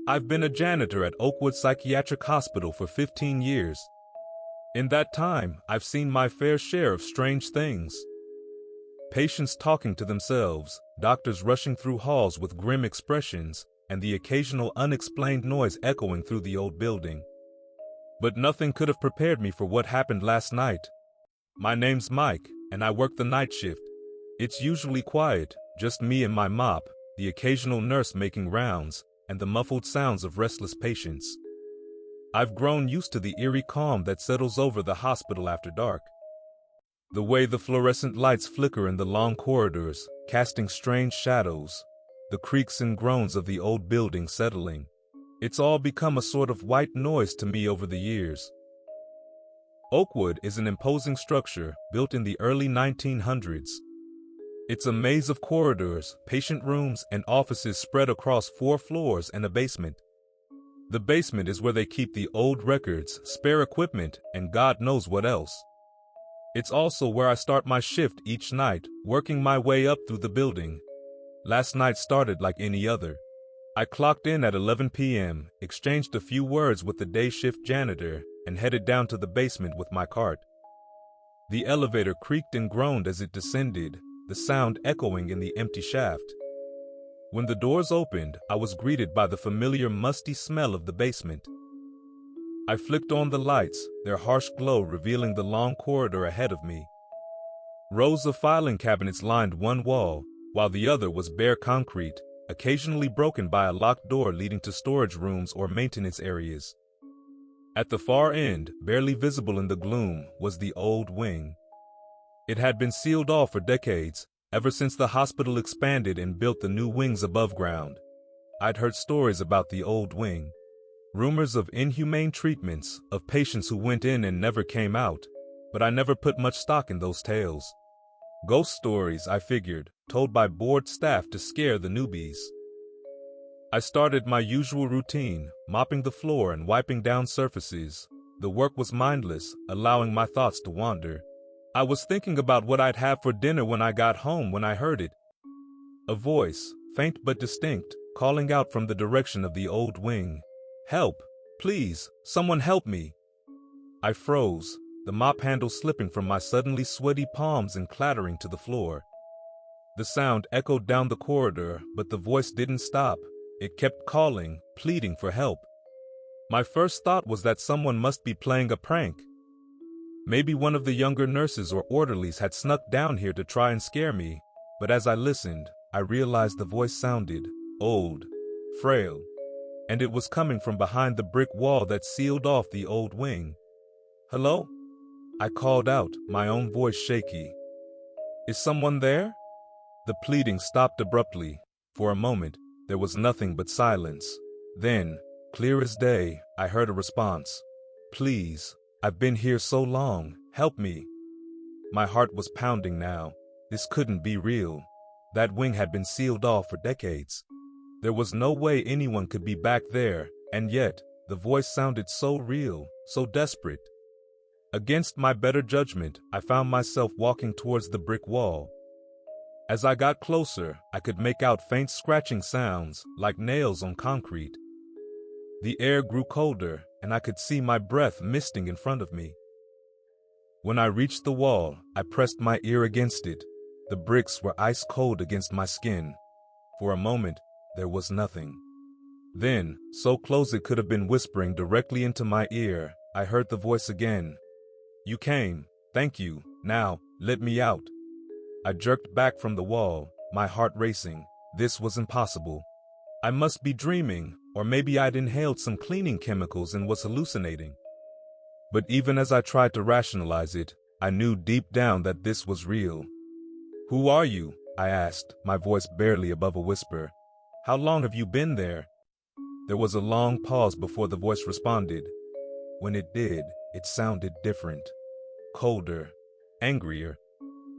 I've been a janitor at Oakwood Psychiatric Hospital for 15 years. In that time, I've seen my fair share of strange things. Patients talking to themselves, doctors rushing through halls with grim expressions, and the occasional unexplained noise echoing through the old building. But nothing could have prepared me for what happened last night. My name's Mike, and I work the night shift. It's usually quiet, just me and my mop, the occasional nurse making rounds, and the muffled sounds of restless patients. I've grown used to the eerie calm that settles over the hospital after dark. The way the fluorescent lights flicker in the long corridors, casting strange shadows, the creaks and groans of the old building settling. It's all become a sort of white noise to me over the years. Oakwood is an imposing structure built in the early 1900s. It's a maze of corridors, patient rooms, and offices spread across 4 floors and a basement. The basement is where they keep the old records, spare equipment, and God knows what else. It's also where I start my shift each night, working my way up through the building. Last night started like any other. I clocked in at 11 p.m., exchanged a few words with the day shift janitor, and headed down to the basement with my cart. The elevator creaked and groaned as it descended, the sound echoing in the empty shaft. When the doors opened, I was greeted by the familiar musty smell of the basement. I flicked on the lights, their harsh glow revealing the long corridor ahead of me. Rows of filing cabinets lined one wall, while the other was bare concrete, occasionally broken by a locked door leading to storage rooms or maintenance areas. At the far end, barely visible in the gloom, was the old wing. It had been sealed off for decades, ever since the hospital expanded and built the new wings above ground. I'd heard stories about the old wing. Rumors of inhumane treatments, of patients who went in and never came out, but I never put much stock in those tales. Ghost stories, I figured, told by bored staff to scare the newbies. I started my usual routine, mopping the floor and wiping down surfaces. The work was mindless, allowing my thoughts to wander. I was thinking about what I'd have for dinner when I got home when I heard it. A voice, faint but distinct, calling out from the direction of the old wing. "Help! Please, someone help me!" I froze, the mop handle slipping from my suddenly sweaty palms and clattering to the floor. The sound echoed down the corridor, but the voice didn't stop. It kept calling, pleading for help. My first thought was that someone must be playing a prank. Maybe one of the younger nurses or orderlies had snuck down here to try and scare me, but as I listened, I realized the voice sounded old, frail, and it was coming from behind the brick wall that sealed off the old wing. "Hello?" I called out, my own voice shaky. "Is someone there?" The pleading stopped abruptly. For a moment, there was nothing but silence. Then, clear as day, I heard a response. "Please, I've been here so long, help me." My heart was pounding now. This couldn't be real. That wing had been sealed off for decades. There was no way anyone could be back there, and yet, the voice sounded so real, so desperate. Against my better judgment, I found myself walking towards the brick wall. As I got closer, I could make out faint scratching sounds, like nails on concrete. The air grew colder, and I could see my breath misting in front of me. When I reached the wall, I pressed my ear against it. The bricks were ice cold against my skin. For a moment, there was nothing. Then, so close it could have been whispering directly into my ear, I heard the voice again. "You came. Thank you. Now, let me out." I jerked back from the wall, my heart racing. This was impossible. I must be dreaming, or maybe I'd inhaled some cleaning chemicals and was hallucinating. But even as I tried to rationalize it, I knew deep down that this was real. "Who are you?" I asked, my voice barely above a whisper. "How long have you been there?" There was a long pause before the voice responded. When it did, it sounded different. Colder. Angrier.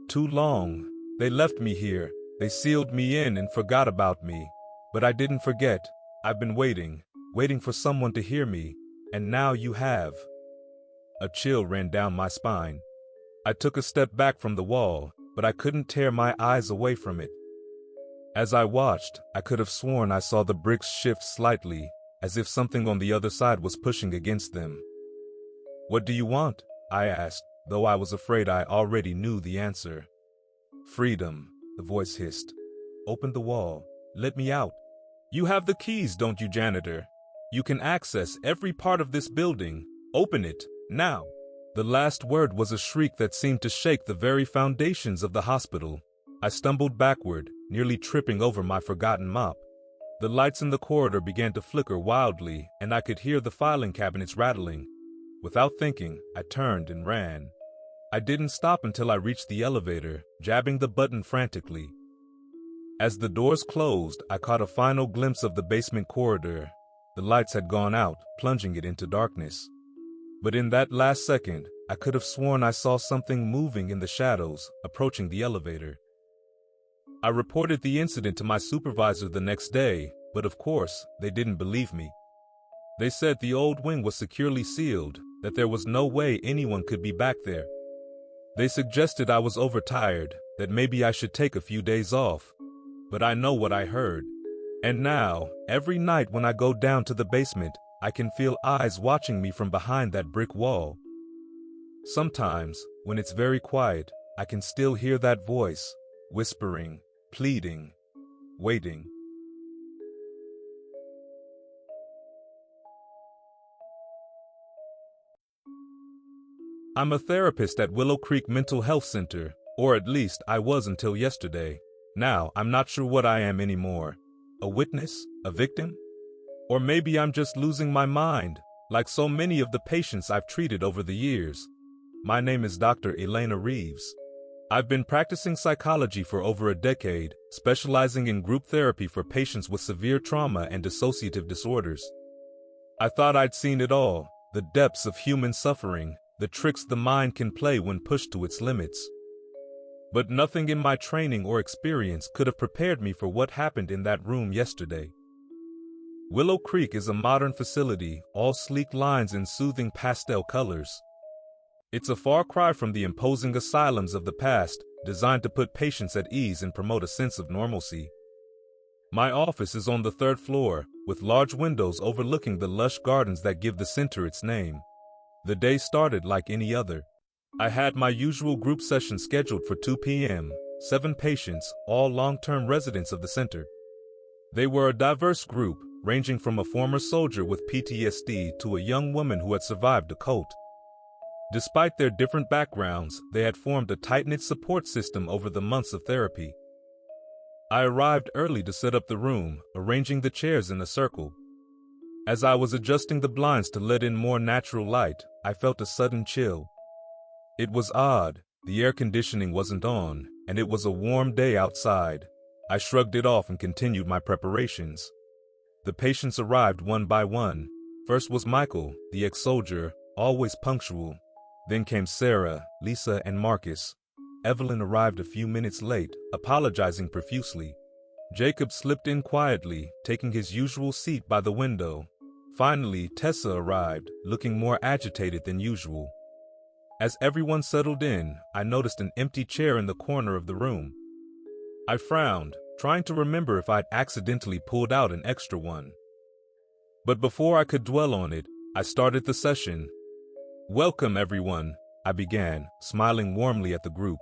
"Too long. They left me here. They sealed me in and forgot about me. But I didn't forget. I've been waiting for someone to hear me. And now you have." A chill ran down my spine. I took a step back from the wall, but I couldn't tear my eyes away from it. As I watched, I could have sworn I saw the bricks shift slightly, as if something on the other side was pushing against them. "What do you want?" I asked, though I was afraid I already knew the answer. "Freedom," the voice hissed. "Open the wall. Let me out." "You have the keys, don't you, janitor? You can access every part of this building. Open it, now." The last word was a shriek that seemed to shake the very foundations of the hospital. I stumbled backward, nearly tripping over my forgotten mop. The lights in the corridor began to flicker wildly, and I could hear the filing cabinets rattling. Without thinking, I turned and ran. I didn't stop until I reached the elevator, jabbing the button frantically. As the doors closed, I caught a final glimpse of the basement corridor. The lights had gone out, plunging it into darkness. But in that last second, I could have sworn I saw something moving in the shadows, approaching the elevator. I reported the incident to my supervisor the next day, but of course, they didn't believe me. They said the old wing was securely sealed, that there was no way anyone could be back there. They suggested I was overtired, that maybe I should take a few days off. But I know what I heard. And now, every night when I go down to the basement, I can feel eyes watching me from behind that brick wall. Sometimes, when it's very quiet, I can still hear that voice, whispering, pleading, waiting. I'm a therapist at Willow Creek Mental Health Center, or at least I was until yesterday. Now, I'm not sure what I am anymore. A witness? A victim? Or maybe I'm just losing my mind, like so many of the patients I've treated over the years. My name is Dr. Elena Reeves. I've been practicing psychology for over a decade, specializing in group therapy for patients with severe trauma and dissociative disorders. I thought I'd seen it all, the depths of human suffering, the tricks the mind can play when pushed to its limits. But nothing in my training or experience could have prepared me for what happened in that room yesterday. Willow Creek is a modern facility, all sleek lines and soothing pastel colors. It's a far cry from the imposing asylums of the past, designed to put patients at ease and promote a sense of normalcy. My office is on the third floor, with large windows overlooking the lush gardens that give the center its name. The day started like any other. I had my usual group session scheduled for 2 p.m., 7 patients, all long-term residents of the center. They were a diverse group, ranging from a former soldier with PTSD to a young woman who had survived a cult. Despite their different backgrounds, they had formed a tight-knit support system over the months of therapy. I arrived early to set up the room, arranging the chairs in a circle. As I was adjusting the blinds to let in more natural light, I felt a sudden chill. It was odd, the air conditioning wasn't on, and it was a warm day outside. I shrugged it off and continued my preparations. The patients arrived one by one. First was Michael, the ex-soldier, always punctual. Then came Sarah, Lisa, and Marcus. Evelyn arrived a few minutes late, apologizing profusely. Jacob slipped in quietly, taking his usual seat by the window. Finally, Tessa arrived, looking more agitated than usual. As everyone settled in, I noticed an empty chair in the corner of the room. I frowned, trying to remember if I'd accidentally pulled out an extra one. But before I could dwell on it, I started the session. "Welcome, everyone," I began, smiling warmly at the group.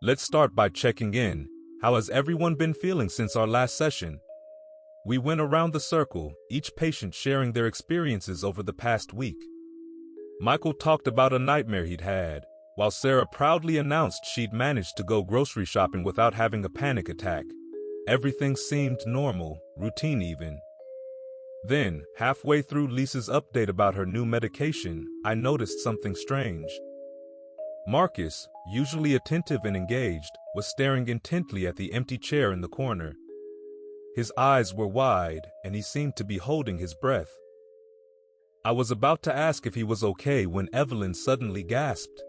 "Let's start by checking in. How has everyone been feeling since our last session?" We went around the circle, each patient sharing their experiences over the past week. Michael talked about a nightmare he'd had, while Sarah proudly announced she'd managed to go grocery shopping without having a panic attack. Everything seemed normal, routine even. Then, halfway through Lisa's update about her new medication, I noticed something strange. Marcus, usually attentive and engaged, was staring intently at the empty chair in the corner. His eyes were wide, and he seemed to be holding his breath. I was about to ask if he was okay when Evelyn suddenly gasped.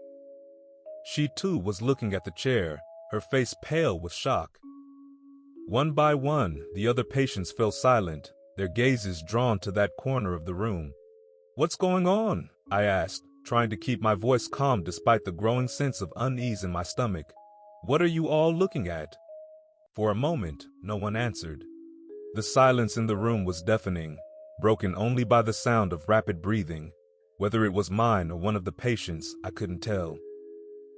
She too was looking at the chair, her face pale with shock. One by one, the other patients fell silent, their gazes drawn to that corner of the room. "What's going on?" I asked, trying to keep my voice calm despite the growing sense of unease in my stomach. "What are you all looking at?" For a moment, no one answered. The silence in the room was deafening. broken only by the sound of rapid breathing. Whether it was mine or one of the patients, I couldn't tell.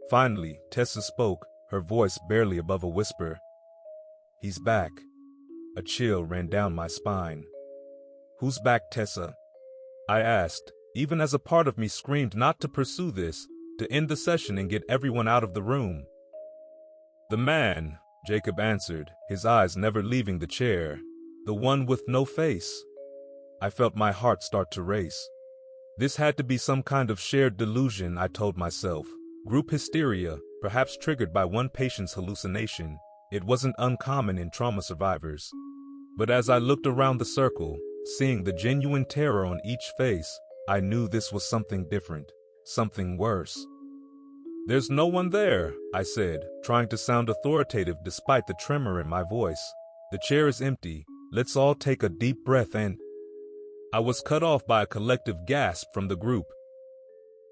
Finally, Tessa spoke, her voice barely above a whisper. "He's back." A chill ran down my spine. "Who's back, Tessa?" I asked, even as a part of me screamed not to pursue this, to end the session and get everyone out of the room. "The man," Jacob answered, his eyes never leaving the chair. "The one with no face." I felt my heart start to race. This had to be some kind of shared delusion, I told myself. Group hysteria, perhaps triggered by one patient's hallucination. It wasn't uncommon in trauma survivors. But as I looked around the circle, seeing the genuine terror on each face, I knew this was something different, something worse. "There's no one there," I said, trying to sound authoritative despite the tremor in my voice. "The chair is empty. Let's all take a deep breath and—" I was cut off by a collective gasp from the group.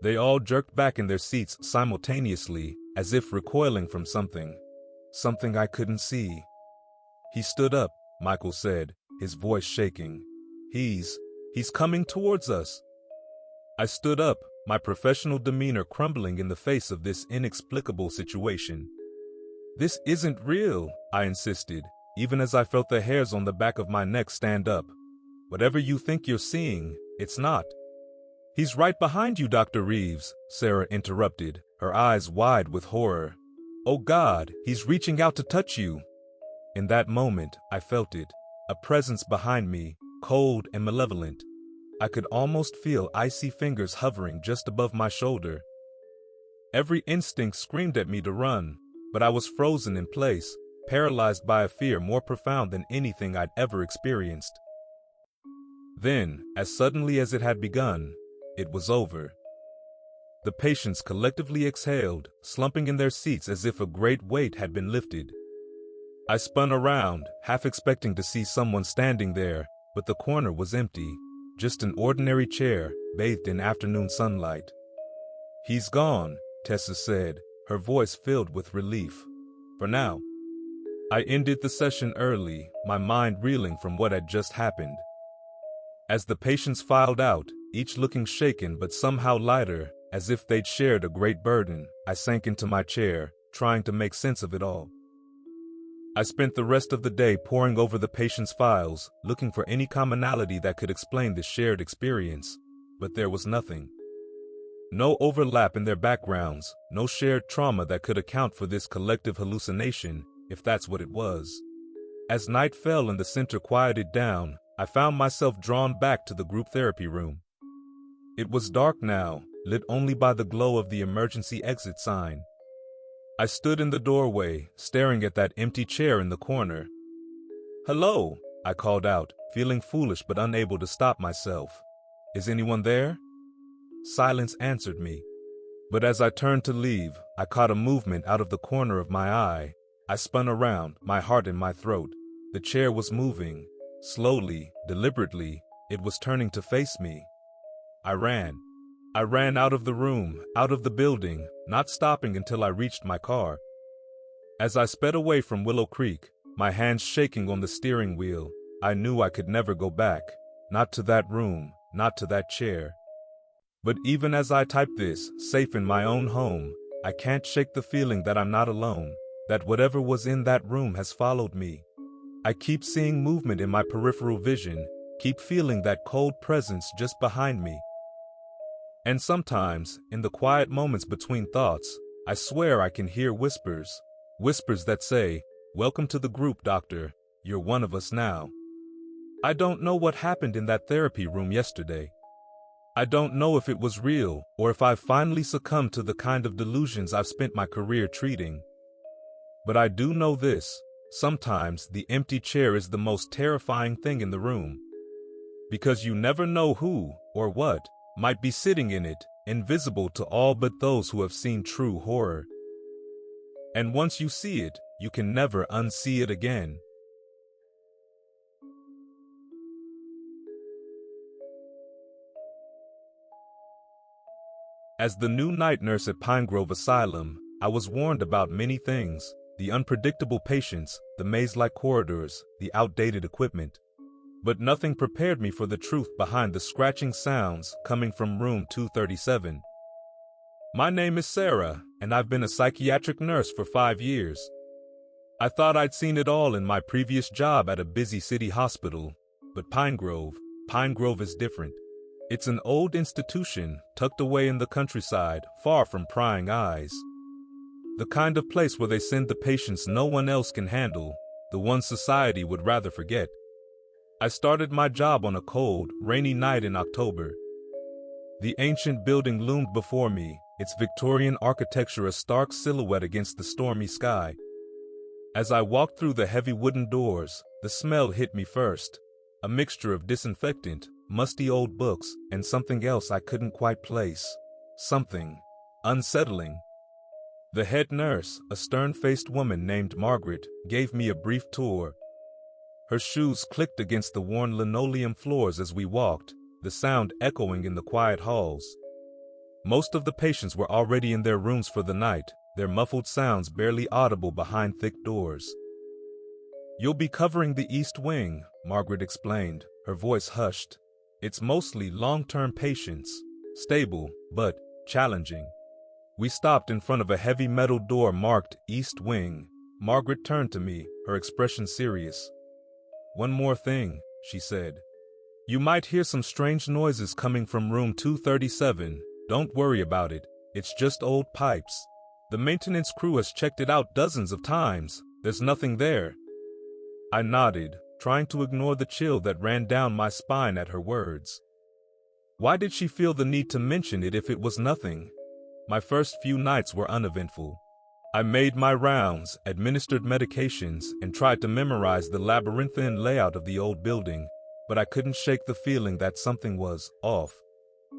They all jerked back in their seats simultaneously, as if recoiling from something. Something I couldn't see. "He stood up," Michael said, his voice shaking. He's coming towards us." I stood up, my professional demeanor crumbling in the face of this inexplicable situation. "This isn't real," I insisted, even as I felt the hairs on the back of my neck stand up. "Whatever you think you're seeing, it's not." "He's right behind you, Dr. Reeves," Sarah interrupted, her eyes wide with horror. "Oh God, he's reaching out to touch you." In that moment, I felt it, a presence behind me, cold and malevolent. I could almost feel icy fingers hovering just above my shoulder. Every instinct screamed at me to run, but I was frozen in place, paralyzed by a fear more profound than anything I'd ever experienced. Then, as suddenly as it had begun, it was over. The patients collectively exhaled, slumping in their seats as if a great weight had been lifted. I spun around, half expecting to see someone standing there, but the corner was empty, just an ordinary chair, bathed in afternoon sunlight. "He's gone," Tessa said, her voice filled with relief. "For now." I ended the session early, my mind reeling from what had just happened. As the patients filed out, each looking shaken but somehow lighter, as if they'd shared a great burden, I sank into my chair, trying to make sense of it all. I spent the rest of the day poring over the patients' files, looking for any commonality that could explain this shared experience, but there was nothing. No overlap in their backgrounds, no shared trauma that could account for this collective hallucination, if that's what it was. As night fell and the center quieted down, I found myself drawn back to the group therapy room. It was dark now, lit only by the glow of the emergency exit sign. I stood in the doorway, staring at that empty chair in the corner. "Hello," I called out, feeling foolish but unable to stop myself. "Is anyone there?" Silence answered me. But as I turned to leave, I caught a movement out of the corner of my eye. I spun around, my heart in my throat. The chair was moving. Slowly, deliberately, it was turning to face me. I ran. I ran out of the room, out of the building, not stopping until I reached my car. As I sped away from Willow Creek, my hands shaking on the steering wheel, I knew I could never go back. Not to that room, not to that chair. But even as I type this, safe in my own home, I can't shake the feeling that I'm not alone, that whatever was in that room has followed me. I keep seeing movement in my peripheral vision, keep feeling that cold presence just behind me. And sometimes, in the quiet moments between thoughts, I swear I can hear whispers. Whispers that say, "Welcome to the group, doctor. You're one of us now." I don't know what happened in that therapy room yesterday. I don't know if it was real, or if I've finally succumbed to the kind of delusions I've spent my career treating. But I do know this. Sometimes the empty chair is the most terrifying thing in the room. Because you never know who, or what, might be sitting in it, invisible to all but those who have seen true horror. And once you see it, you can never unsee it again. As the new night nurse at Pine Grove Asylum, I was warned about many things: the unpredictable patients, the maze-like corridors, the outdated equipment. But nothing prepared me for the truth behind the scratching sounds coming from room 237. My name is Sarah, and I've been a psychiatric nurse for 5 years. I thought I'd seen it all in my previous job at a busy city hospital, but Pine Grove is different. It's an old institution tucked away in the countryside, far from prying eyes. The kind of place where they send the patients no one else can handle, the ones society would rather forget. I started my job on a cold, rainy night in October. The ancient building loomed before me, its Victorian architecture a stark silhouette against the stormy sky. As I walked through the heavy wooden doors, the smell hit me first, a mixture of disinfectant, musty old books, and something else I couldn't quite place. Something unsettling. The head nurse, a stern-faced woman named Margaret, gave me a brief tour. Her shoes clicked against the worn linoleum floors as we walked, the sound echoing in the quiet halls. Most of the patients were already in their rooms for the night, their muffled sounds barely audible behind thick doors. "You'll be covering the East Wing," Margaret explained, her voice hushed. "It's mostly long-term patients, stable, but challenging." We stopped in front of a heavy metal door marked East Wing. Margaret turned to me, her expression serious. "One more thing," she said. "You might hear some strange noises coming from room 237. Don't worry about it. It's just old pipes. The maintenance crew has checked it out dozens of times. There's nothing there." I nodded, trying to ignore the chill that ran down my spine at her words. Why did she feel the need to mention it if it was nothing? My first few nights were uneventful. I made my rounds, administered medications, and tried to memorize the labyrinthine layout of the old building, but I couldn't shake the feeling that something was off.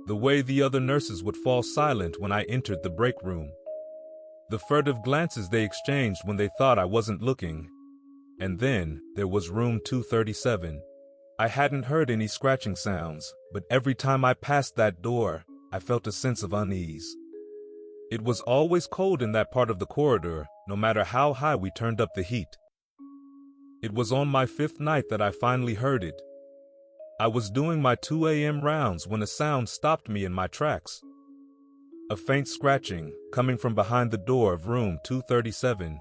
The way the other nurses would fall silent when I entered the break room. The furtive glances they exchanged when they thought I wasn't looking. And then there was room 237. I hadn't heard any scratching sounds, but every time I passed that door, I felt a sense of unease. It was always cold in that part of the corridor, no matter how high we turned up the heat. It was on my 5th night that I finally heard it. I was doing my 2 a.m. rounds when a sound stopped me in my tracks. A faint scratching, coming from behind the door of room 237.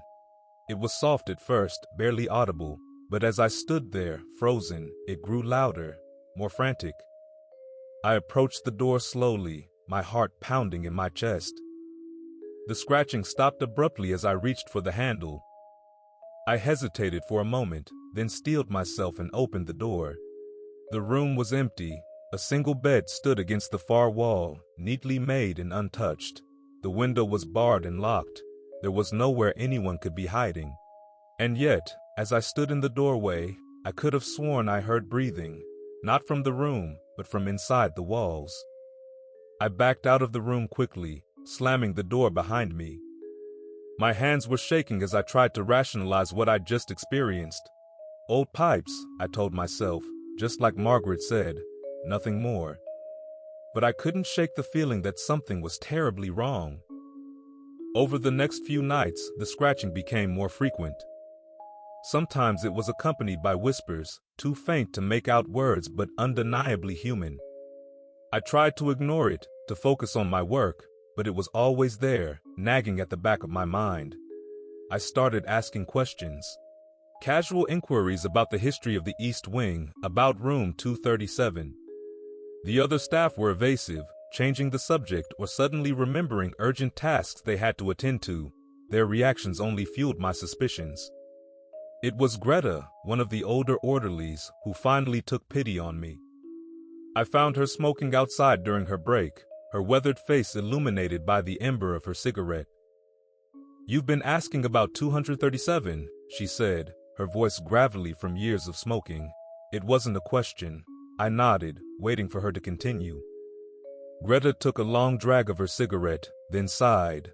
It was soft at first, barely audible, but as I stood there, frozen, it grew louder, more frantic. I approached the door slowly, my heart pounding in my chest. The scratching stopped abruptly as I reached for the handle. I hesitated for a moment, then steeled myself and opened the door. The room was empty. A single bed stood against the far wall, neatly made and untouched. The window was barred and locked. There was nowhere anyone could be hiding. And yet, as I stood in the doorway, I could have sworn I heard breathing, not from the room, but from inside the walls. I backed out of the room quickly, slamming the door behind me. My hands were shaking as I tried to rationalize what I'd just experienced. Old pipes, I told myself, just like Margaret said, nothing more. But I couldn't shake the feeling that something was terribly wrong. Over the next few nights, the scratching became more frequent. Sometimes it was accompanied by whispers, too faint to make out words but undeniably human. I tried to ignore it, to focus on my work, but it was always there, nagging at the back of my mind. I started asking questions. Casual inquiries about the history of the East Wing, about room 237. The other staff were evasive, changing the subject or suddenly remembering urgent tasks they had to attend to. Their reactions only fueled my suspicions. It was Greta, one of the older orderlies, who finally took pity on me. I found her smoking outside during her break, her weathered face illuminated by the ember of her cigarette. "You've been asking about 237, she said, her voice gravelly from years of smoking. It wasn't a question. I nodded, waiting for her to continue. Greta took a long drag of her cigarette, then sighed.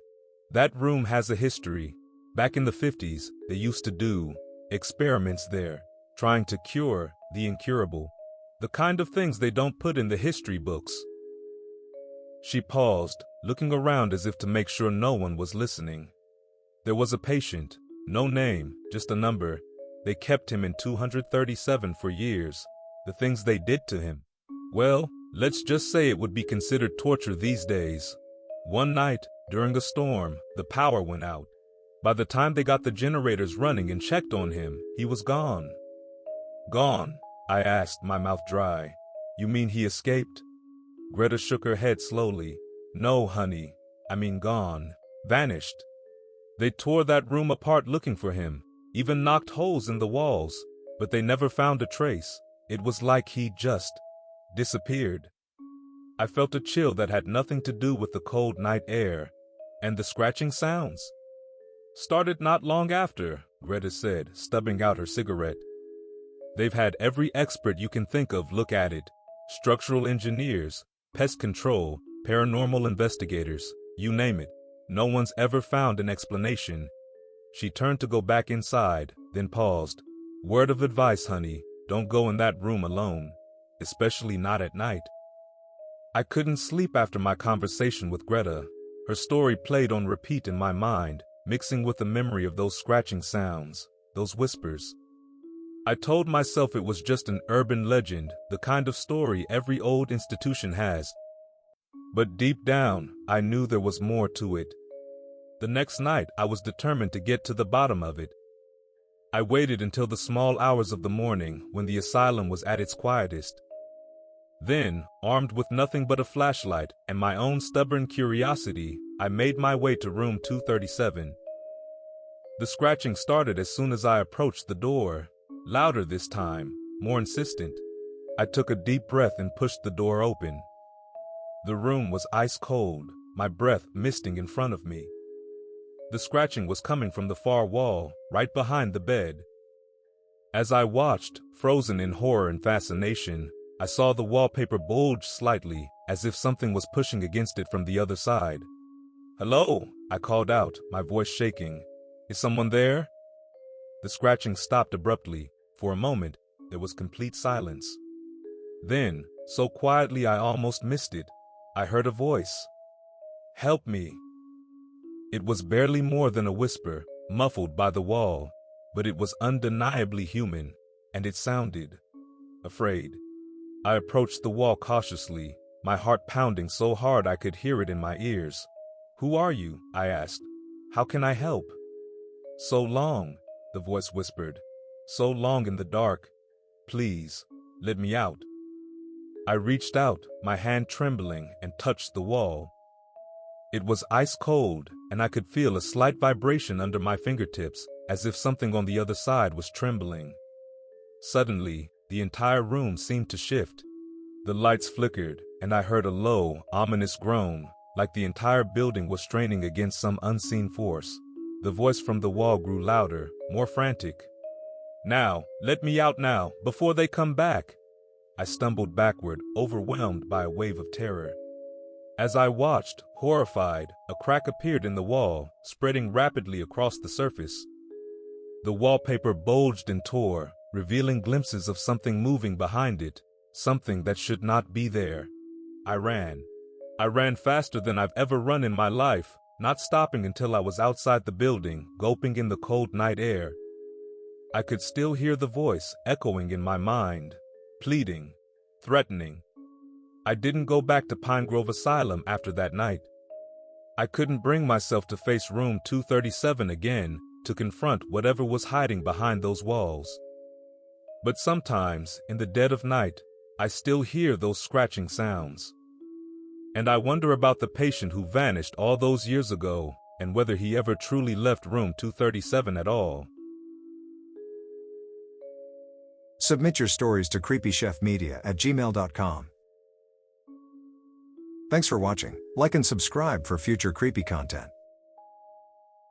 "That room has a history. Back in the 50s, they used to do experiments there, trying to cure the incurable. The kind of things they don't put in the history books." She paused, looking around as if to make sure no one was listening. There was a patient, no name, just a number. They kept him in 237 for years. the things they did to him. Well, let's just say it would be considered torture these days. One night, during a storm, the power went out. By the time they got the generators running and checked on him, he was gone. Gone? I asked, my mouth dry. You mean he escaped? Greta shook her head slowly. No, honey. I mean gone. Vanished. They tore that room apart looking for him, even knocked holes in the walls, but they never found a trace. It was like he just disappeared. I felt a chill that had nothing to do with the cold night air, and the scratching sounds started not long after, Greta said, stubbing out her cigarette. They've had every expert you can think of look at it. Structural engineers, pest control, paranormal investigators, you name it. No one's ever found an explanation. She turned to go back inside, then paused. Word of advice, honey, don't go in that room alone, especially not at night. I couldn't sleep after my conversation with Greta. Her story played on repeat in my mind, mixing with the memory of those scratching sounds, those whispers. I told myself it was just an urban legend, the kind of story every old institution has. But deep down, I knew there was more to it. The next night, I was determined to get to the bottom of it. I waited until the small hours of the morning when the asylum was at its quietest. Then, armed with nothing but a flashlight and my own stubborn curiosity, I made my way to room 237. The scratching started as soon as I approached the door, louder this time, more insistent. I took a deep breath and pushed the door open. The room was ice cold, my breath misting in front of me. The scratching was coming from the far wall, right behind the bed. As I watched, frozen in horror and fascination, I saw the wallpaper bulge slightly, as if something was pushing against it from the other side. "Hello," I called out, my voice shaking. "Is someone there?" The scratching stopped abruptly. For a moment, there was complete silence. Then, so quietly I almost missed it, I heard a voice. "Help me." It was barely more than a whisper, muffled by the wall, but it was undeniably human, and it sounded afraid. I approached the wall cautiously, my heart pounding so hard I could hear it in my ears. "Who are you?" I asked. "How can I help?" "So long," the voice whispered. "So long in the dark. Please, let me out." I reached out, my hand trembling, and touched the wall. It was ice cold, and I could feel a slight vibration under my fingertips, as if something on the other side was trembling. Suddenly, the entire room seemed to shift. The lights flickered, and I heard a low, ominous groan, like the entire building was straining against some unseen force. The voice from the wall grew louder, more frantic. "Now, let me out now, before they come back." I stumbled backward, overwhelmed by a wave of terror. As I watched, horrified, a crack appeared in the wall, spreading rapidly across the surface. The wallpaper bulged and tore, revealing glimpses of something moving behind it, something that should not be there. I ran. I ran faster than I've ever run in my life, not stopping until I was outside the building, gulping in the cold night air. I could still hear the voice echoing in my mind, pleading, threatening. I didn't go back to Pine Grove Asylum after that night. I couldn't bring myself to face room 237 again, to confront whatever was hiding behind those walls. But sometimes, in the dead of night, I still hear those scratching sounds. And I wonder about the patient who vanished all those years ago, and whether he ever truly left room 237 at all. Submit your stories to creepychefmedia@gmail.com. Thanks for watching. Like and subscribe for future creepy content.